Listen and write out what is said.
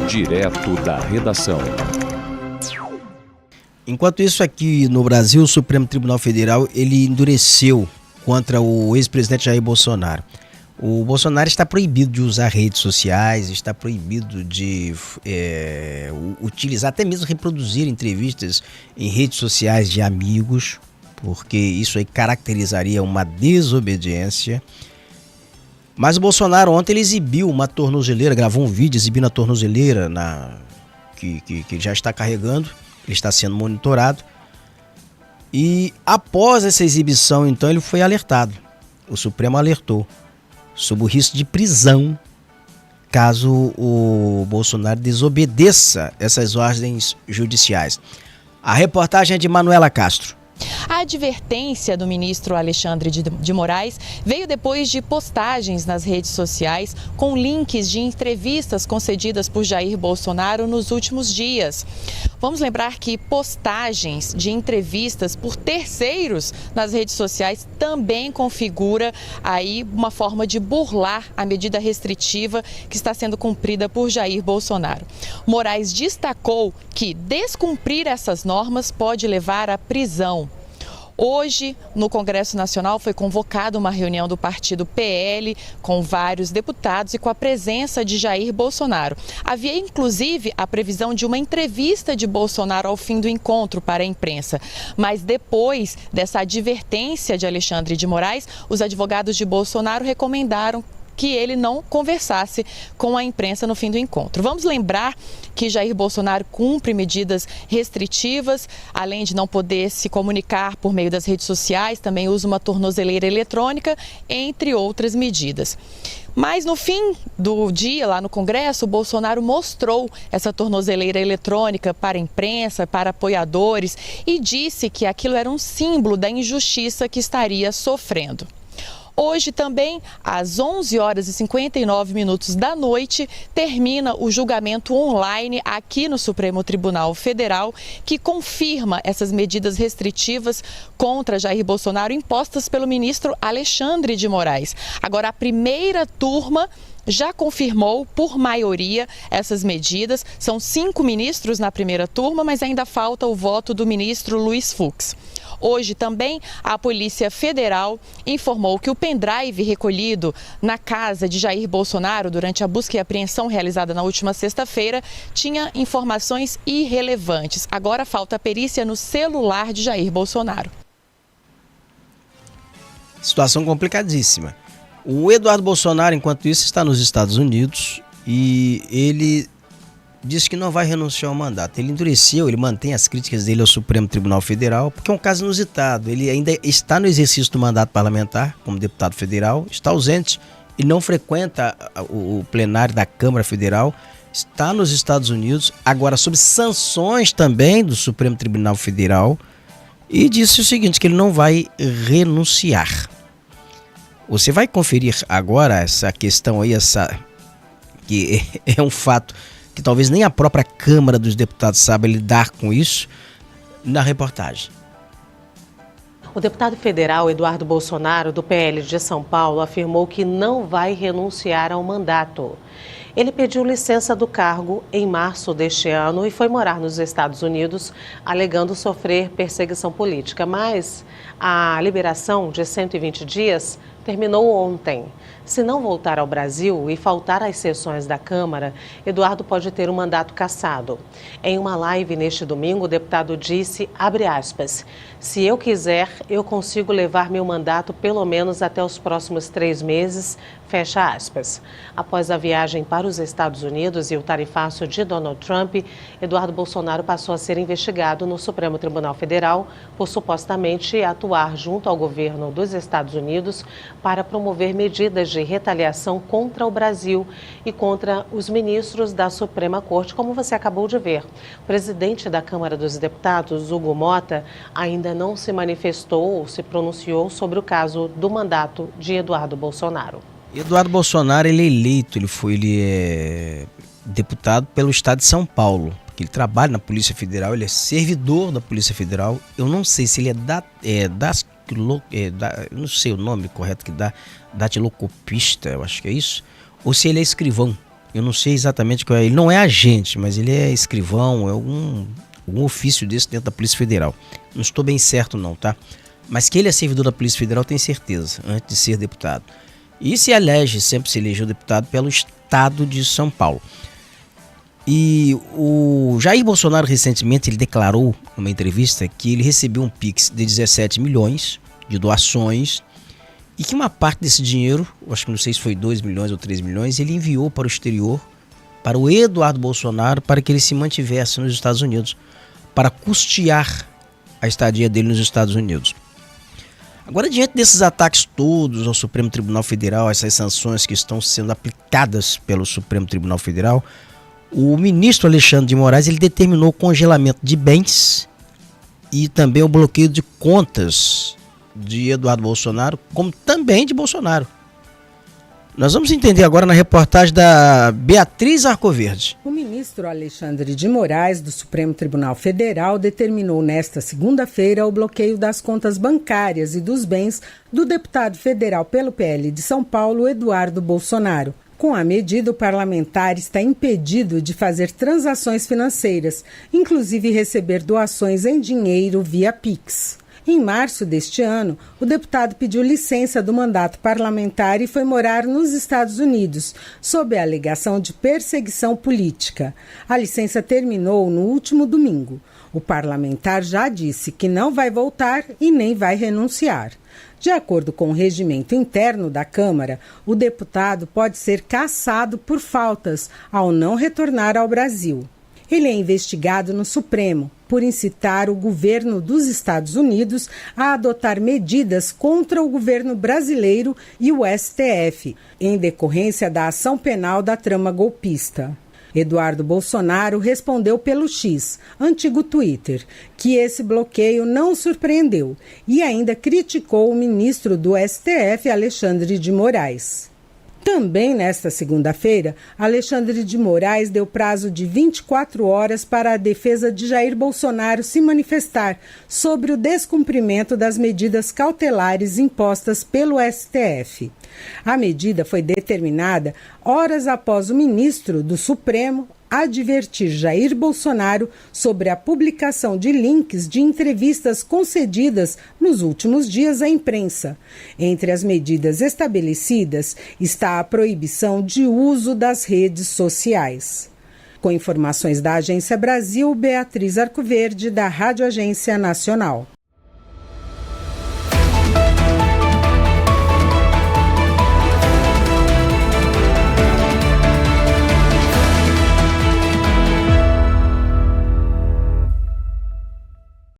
Direto da redação. Enquanto isso, aqui no Brasil, o Supremo Tribunal Federal ele endureceu contra o ex-presidente Jair Bolsonaro. O Bolsonaro está proibido de usar redes sociais, está proibido de utilizar, até mesmo reproduzir entrevistas em redes sociais de amigos, porque isso aí caracterizaria uma desobediência. Mas o Bolsonaro ontem ele exibiu uma tornozeleira, gravou um vídeo exibindo a tornozeleira que já está carregando, ele está sendo monitorado. E após essa exibição, então, ele foi alertado. O Supremo alertou sobre o risco de prisão caso o Bolsonaro desobedeça essas ordens judiciais. A reportagem é de Manuela Castro. A advertência do ministro Alexandre de Moraes veio depois de postagens nas redes sociais com links de entrevistas concedidas por Jair Bolsonaro nos últimos dias. Vamos lembrar que postagens de entrevistas por terceiros nas redes sociais também configura aí uma forma de burlar a medida restritiva que está sendo cumprida por Jair Bolsonaro. Moraes destacou que descumprir essas normas pode levar à prisão. Hoje, no Congresso Nacional, foi convocada uma reunião do partido PL com vários deputados e com a presença de Jair Bolsonaro. Havia, inclusive, a previsão de uma entrevista de Bolsonaro ao fim do encontro para a imprensa. Mas depois dessa advertência de Alexandre de Moraes, os advogados de Bolsonaro recomendaram que ele não conversasse com a imprensa no fim do encontro. Vamos lembrar que Jair Bolsonaro cumpre medidas restritivas, além de não poder se comunicar por meio das redes sociais, também usa uma tornozeleira eletrônica, entre outras medidas. Mas no fim do dia, lá no Congresso, o Bolsonaro mostrou essa tornozeleira eletrônica para a imprensa, para apoiadores, e disse que aquilo era um símbolo da injustiça que estaria sofrendo. Hoje também, às 11 horas e 59 minutos da noite, termina o julgamento online aqui no Supremo Tribunal Federal, que confirma essas medidas restritivas contra Jair Bolsonaro impostas pelo ministro Alexandre de Moraes. Agora, a primeira turma já confirmou por maioria essas medidas. São 5 ministros na primeira turma, mas ainda falta o voto do ministro Luiz Fux. Hoje também a Polícia Federal informou que o pendrive recolhido na casa de Jair Bolsonaro durante a busca e apreensão realizada na última sexta-feira tinha informações irrelevantes. Agora falta a perícia no celular de Jair Bolsonaro. Situação complicadíssima. O Eduardo Bolsonaro, enquanto isso, está nos Estados Unidos e ele disse que não vai renunciar ao mandato. Ele endureceu, ele mantém as críticas dele ao Supremo Tribunal Federal, porque é um caso inusitado. Ele ainda está no exercício do mandato parlamentar como deputado federal, está ausente e não frequenta o plenário da Câmara Federal, está nos Estados Unidos, agora sob sanções também do Supremo Tribunal Federal, e disse o seguinte, que ele não vai renunciar. Você vai conferir agora essa questão aí, que é um fato que talvez nem a própria Câmara dos Deputados saiba lidar com isso, na reportagem. O deputado federal Eduardo Bolsonaro, do PL de São Paulo, afirmou que não vai renunciar ao mandato. Ele pediu licença do cargo em março deste ano e foi morar nos Estados Unidos, alegando sofrer perseguição política. Mas a liberação de 120 dias terminou ontem. Se não voltar ao Brasil e faltar às sessões da Câmara, Eduardo pode ter um mandato cassado. Em uma live neste domingo, o deputado disse, abre aspas, se eu quiser, eu consigo levar meu mandato pelo menos até os próximos 3 meses, fecha aspas. Após a viagem para os Estados Unidos e o tarifaço de Donald Trump, Eduardo Bolsonaro passou a ser investigado no Supremo Tribunal Federal por supostamente atuar junto ao governo dos Estados Unidos para promover medidas de retaliação contra o Brasil e contra os ministros da Suprema Corte, como você acabou de ver. O presidente da Câmara dos Deputados, Hugo Mota, ainda não se manifestou ou se pronunciou sobre o caso do mandato de Eduardo Bolsonaro. Eduardo Bolsonaro, ele é eleito, ele é deputado pelo estado de São Paulo, porque ele trabalha na Polícia Federal, ele é servidor da Polícia Federal. Eu não sei se ele não sei o nome correto que dá, datilocopista, eu acho que é isso, ou se ele é escrivão. Eu não sei exatamente qual é. Ele não é agente, mas ele é escrivão, é algum ofício desse dentro da Polícia Federal. Não estou bem certo não, tá? Mas que ele é servidor da Polícia Federal, tenho certeza, antes de ser deputado. E sempre se elegeu deputado pelo estado de São Paulo. E o Jair Bolsonaro recentemente ele declarou numa entrevista que ele recebeu um Pix de 17 milhões de doações e que uma parte desse dinheiro, acho que não sei se foi 2 milhões ou 3 milhões, ele enviou para o exterior, para o Eduardo Bolsonaro, para que ele se mantivesse nos Estados Unidos, para custear a estadia dele nos Estados Unidos. Agora, diante desses ataques todos ao Supremo Tribunal Federal, essas sanções que estão sendo aplicadas pelo Supremo Tribunal Federal, o ministro Alexandre de Moraes ele determinou o congelamento de bens e também o bloqueio de contas de Eduardo Bolsonaro, como também de Bolsonaro. Nós vamos entender agora na reportagem da Beatriz Arcoverde. O ministro Alexandre de Moraes, do Supremo Tribunal Federal, determinou nesta segunda-feira o bloqueio das contas bancárias e dos bens do deputado federal pelo PL de São Paulo, Eduardo Bolsonaro. Com a medida, o parlamentar está impedido de fazer transações financeiras, inclusive receber doações em dinheiro via Pix. Em março deste ano, o deputado pediu licença do mandato parlamentar e foi morar nos Estados Unidos, sob a alegação de perseguição política. A licença terminou no último domingo. O parlamentar já disse que não vai voltar e nem vai renunciar. De acordo com o regimento interno da Câmara, o deputado pode ser cassado por faltas ao não retornar ao Brasil. Ele é investigado no Supremo por incitar o governo dos Estados Unidos a adotar medidas contra o governo brasileiro e o STF, em decorrência da ação penal da trama golpista. Eduardo Bolsonaro respondeu pelo X, antigo Twitter, que esse bloqueio não surpreendeu e ainda criticou o ministro do STF, Alexandre de Moraes. Também nesta segunda-feira, Alexandre de Moraes deu prazo de 24 horas para a defesa de Jair Bolsonaro se manifestar sobre o descumprimento das medidas cautelares impostas pelo STF. A medida foi determinada horas após o ministro do Supremo advertir Jair Bolsonaro sobre a publicação de links de entrevistas concedidas nos últimos dias à imprensa. Entre as medidas estabelecidas está a proibição de uso das redes sociais. Com informações da Agência Brasil, Beatriz Arcoverde, da Rádio Agência Nacional.